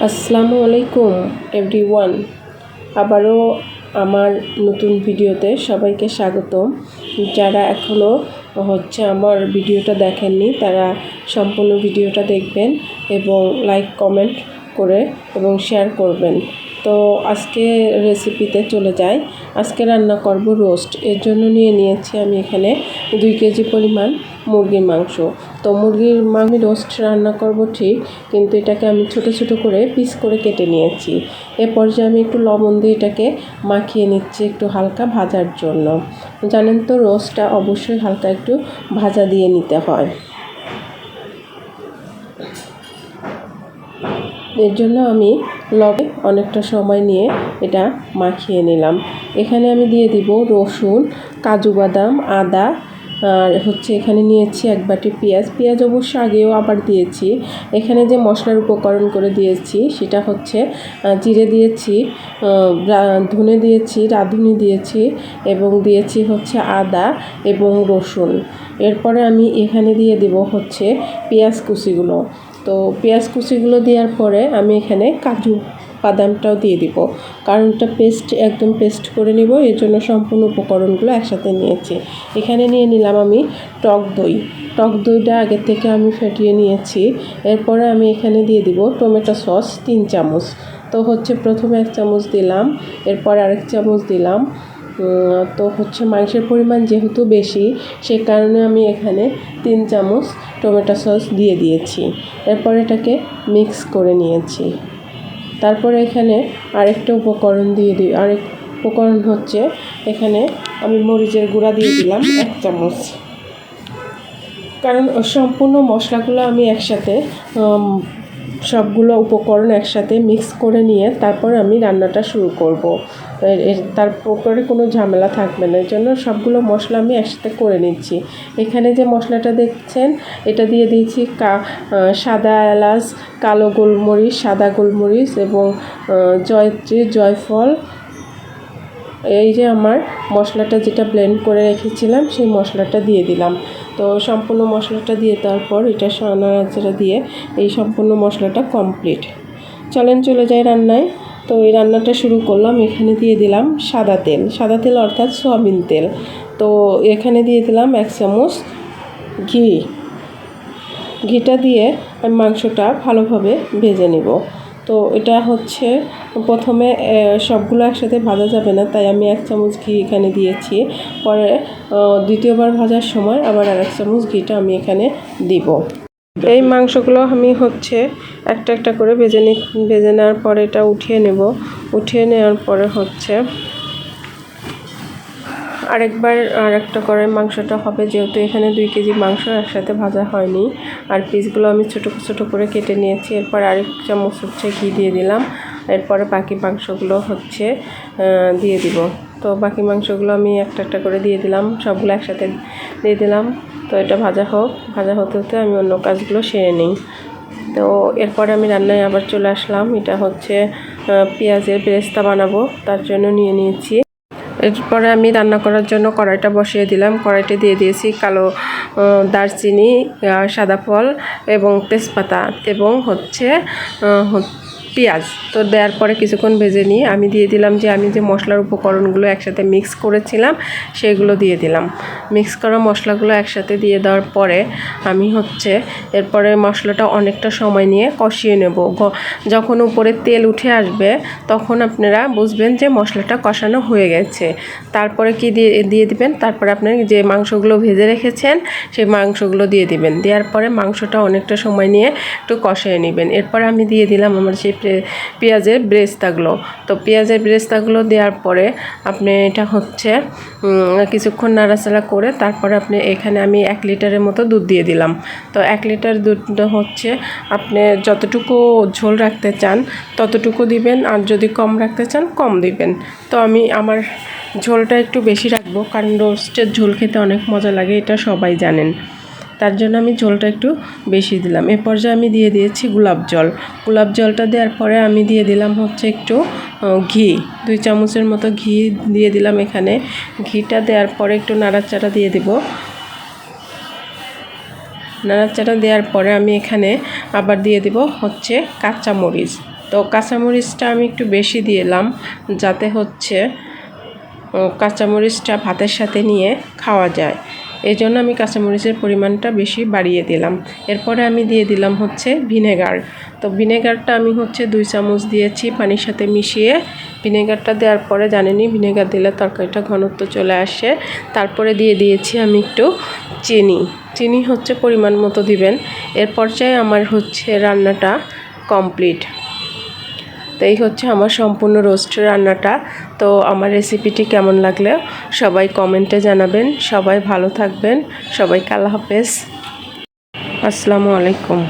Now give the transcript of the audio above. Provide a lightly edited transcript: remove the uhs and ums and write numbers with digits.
আসসালামু আলাইকুম এভরিওয়ান। আবারও আমার নতুন ভিডিওতে সবাইকে স্বাগতম। যারা এখনও আমার ভিডিওটা দেখেননি তারা সম্পূর্ণ ভিডিওটা দেখবেন এবং লাইক কমেন্ট করে এবং শেয়ার করবেন। তো আজকে রেসিপিতে চলে যাই। আজকে রান্না করব রোস্ট। এর জন্য নিয়েছি আমি এখানে 2 কেজি পরিমাণ মুরগির মাংস। তো মুরগির মাংস রোস্ট রান্না করব ঠিক, কিন্তু এটাকে আমি ছোট ছোট করে পিস করে কেটে নিয়েছি। এ পর্যায়ে আমি একটু লবণ দিয়ে এটাকে মাখিয়ে নিচ্ছি একটু হালকা ভাজার জন্য। জানেন তো রোস্টটা অবশ্যই হালকা একটু ভাজা দিয়ে নিতে হয়। এর জন্য আমি লবণে অনেকটা সময় নিয়ে এটা মাখিয়ে নিলাম। এখানে আমি দিয়ে দিব রসুন, কাজু বাদাম, আদা, আর এখানে নিয়েছি 1 বাটি পেঁয়াজ অবশ্য আগেও আবার দিয়েছি। এখানে যে মশলার উপকরণ করে দিয়েছি সেটা জিরে দিয়েছি, ধনে দিয়েছি, রাঁধুনি দিয়েছি এবং দিয়েছি আদা এবং রসুন। এরপরে আমি এখানে দিয়ে দিব পেঁয়াজ কুচিগুলো। তো পেঁয়াজ কুচিগুলো দেওয়ার পরে আমি এখানে কাজু বাদামটাও দিয়ে দিব, কারণ এটা একদম পেস্ট করে নিব। এর জন্য সম্পূর্ণ উপকরণগুলো একসাথে নিয়েছি। এখানে নিয়ে নিলাম আমি টক দইটা আগে থেকে আমি ফেটিয়ে নিয়েছি। এরপরে আমি এখানে দিয়ে দিব টমেটো সস 3 চামচ। তো প্রথমে 1 চামচ দিলাম, এরপর আরেক চামচ দিলাম। তো মাংসের পরিমাণ যেহেতু বেশি, সে কারণে আমি এখানে 3 চামচ টমেটো সস দিয়ে দিয়েছি। এরপর এটাকে মিক্স করে নিয়েছি। তারপরে এখানে আরেকটা উপকরণ আরেক উপকরণ এখানে আমি মরিচের গুঁড়া দিয়ে দিলাম 1 চামচ। কারণ সম্পূর্ণ মশলাগুলো আমি একসাথে সবগুলো উপকরণ একসাথে মিক্স করে নিয়ে তারপর আমি রান্নাটা শুরু করব। তারপরে কোনো ঝামেলা থাকবে না। এর জন্য সবগুলো মশলা আমি একসাথে করে নিচ্ছি। এখানে যে মশলাটা দেখছেন এটা দিয়ে দিয়েছি সাদা এলাচ, কালো গোলমরিচ, সাদা গোলমরিচ এবং জয়ত্রী, জয়ফল। এই যে আমার মশলাটা যেটা ব্লেন্ড করে রেখেছিলাম সেই মশলাটা দিয়ে দিলাম। তো সম্পূর্ণ মশলাটা দিয়ে তারপর এটা নাড়াচাড়া দিয়ে এই সম্পূর্ণ মশলাটা কমপ্লিট। চলে যাই রান্নায়। তো এই রান্নাটা শুরু করলাম। এখানে দিয়ে দিলাম সাদা তেল অর্থাৎ সয়াবিন তেল। তো এখানে দিয়ে দিলাম 1 চামচ ঘিটা দিয়ে আমি মাংসটা ভালোভাবে ভেজে নিব। তো এটা প্রথমে সবগুলো একসাথে ভাজা যাবে না, তাই আমি 1 চামচ ঘি এখানে দিয়েছি। পরে দ্বিতীয়বার ভাজার সময় আবার আরেক চামচ ঘিটা আমি এখানে দিব। এই মাংসগুলো আমি একটা একটা করে ভেজে নেওয়ার পরে এটা উঠিয়ে নেব। উঠিয়ে নেওয়ার পরে আরেকটা করে মাংসটা হবে, যেহেতু এখানে 2 কেজি মাংস একসাথে ভাজা হয়নি। আর পিসগুলো আমি ছোট ছোট করে কেটে নিয়েছি। এরপর আরেক চামচ ঘি দিয়ে দিলাম। এরপরে বাকি মাংসগুলো দিয়ে দিব। তো বাকি মাংসগুলো আমি একটা একটা করে দিয়ে দিলাম, সবগুলো একসাথে দিয়ে দিলাম। তো এটা ভাজা হতে হতে আমি অন্য কাজগুলো সেরে নিই। তো এরপরে আমি রান্নায় আবার চলে আসলাম। এটা পেঁয়াজের বেরেস্তা বানাবো, তার জন্য নিয়েছি। এরপরে আমি রান্না করার জন্য কড়াইটা বসিয়ে দিলাম। কড়াইটা দিয়ে দিয়েছি কালো দারচিনি, সাদা ফল এবং তেজপাতা এবং পেঁয়াজ। তো দেওয়ার পরে কিছুক্ষণ ভেজে নিয়ে আমি দিয়ে দিলাম আমি যে মশলার উপকরণগুলো একসাথে মিক্স করেছিলাম সেগুলো দিয়ে দিলাম। মিক্স করা মশলাগুলো একসাথে দিয়ে দেওয়ার পরে আমি এরপরে মশলাটা অনেকটা সময় নিয়ে কষিয়ে নেব। যখন উপরে তেল উঠে আসবে তখন আপনারা বুঝবেন যে মশলাটা কষানো হয়ে গেছে। তারপরে কি দিয়ে দিবেন, তারপরে আপনারা যে মাংসগুলো ভেজে রেখেছেন সেই মাংসগুলো দিয়ে দিবেন। দেওয়ার পরে মাংসটা অনেকটা সময় নিয়ে একটু কষিয়ে নেবেন। এরপরে আমি দিয়ে দিলাম আমার সেই পেঁয়াজের বেরেস্তাগুলো। তো পেঁয়াজের বেরেস্তাগুলো দেওয়ার পরে আপনি এটা কিছুক্ষণ নাড়াচাড়া করে তারপরে এখানে আমি 1 লিটারের মতো দুধ দিয়ে দিলাম। তো 1 লিটার দুধটা আপনি যতটুকু ঝোল রাখতে চান ততটুকু দিবেন, আর যদি কম রাখতে চান কম দিবেন। তো আমার ঝোলটা একটু বেশি রাখবো, কারণ রোস্টের ঝোল খেতে অনেক মজা লাগে, এটা সবাই জানেন। তার জন্য আমি ঝোলটা একটু বেশি দিলাম। এ পর্যায়ে আমি দিয়ে দিয়েছি গোলাপ জলটা দেওয়ার পরে আমি দিয়ে দিলাম একটু ঘি, 2 চামচের মতো ঘি দিয়ে দিলাম। এখানে ঘিটা দেওয়ার পরে একটু নাড়াচাড়া দিয়ে দিব। নাড়াচাড়া দেওয়ার পরে আমি এখানে আবার দিয়ে দিব কাঁচা মরিচ। তো কাঁচামরিচটা আমি একটু বেশি দিলাম, যাতে হচ্ছে কাঁচামরিচটা ভাতের সাথে নিয়ে খাওয়া যায়। এই জন্য আমি কাঁচামরিচের পরিমাণটা বেশি বাড়িয়ে দিলাম। এরপরে আমি দিয়ে দিলাম হচ্ছে ভিনেগার। তো ভিনেগারটা আমি হচ্ছে 2 চামচ দিয়েছি পানির সাথে মিশিয়ে। ভিনেগারটা দেওয়ার পরে জানেনই ভিনেগার দিলে তরকারিটা ঘনত্ব চলে আসে। তারপরে দিয়ে দিয়েছি আমি একটু চিনি হচ্ছে পরিমাণ মতো দিবেন। এর পর্যায়ে আমার হচ্ছে রান্নাটা কমপ্লিট। তো এই হচ্ছে আমার সম্পূর্ণ রোস্ট রান্নাটা। তো আমার রেসিপিটি কেমন লাগলে সবাই কমেন্টে জানাবেন। সবাই ভালো থাকবেন। সবাইকে আল্লাহ হাফেজ। আসসালামু আলাইকুম।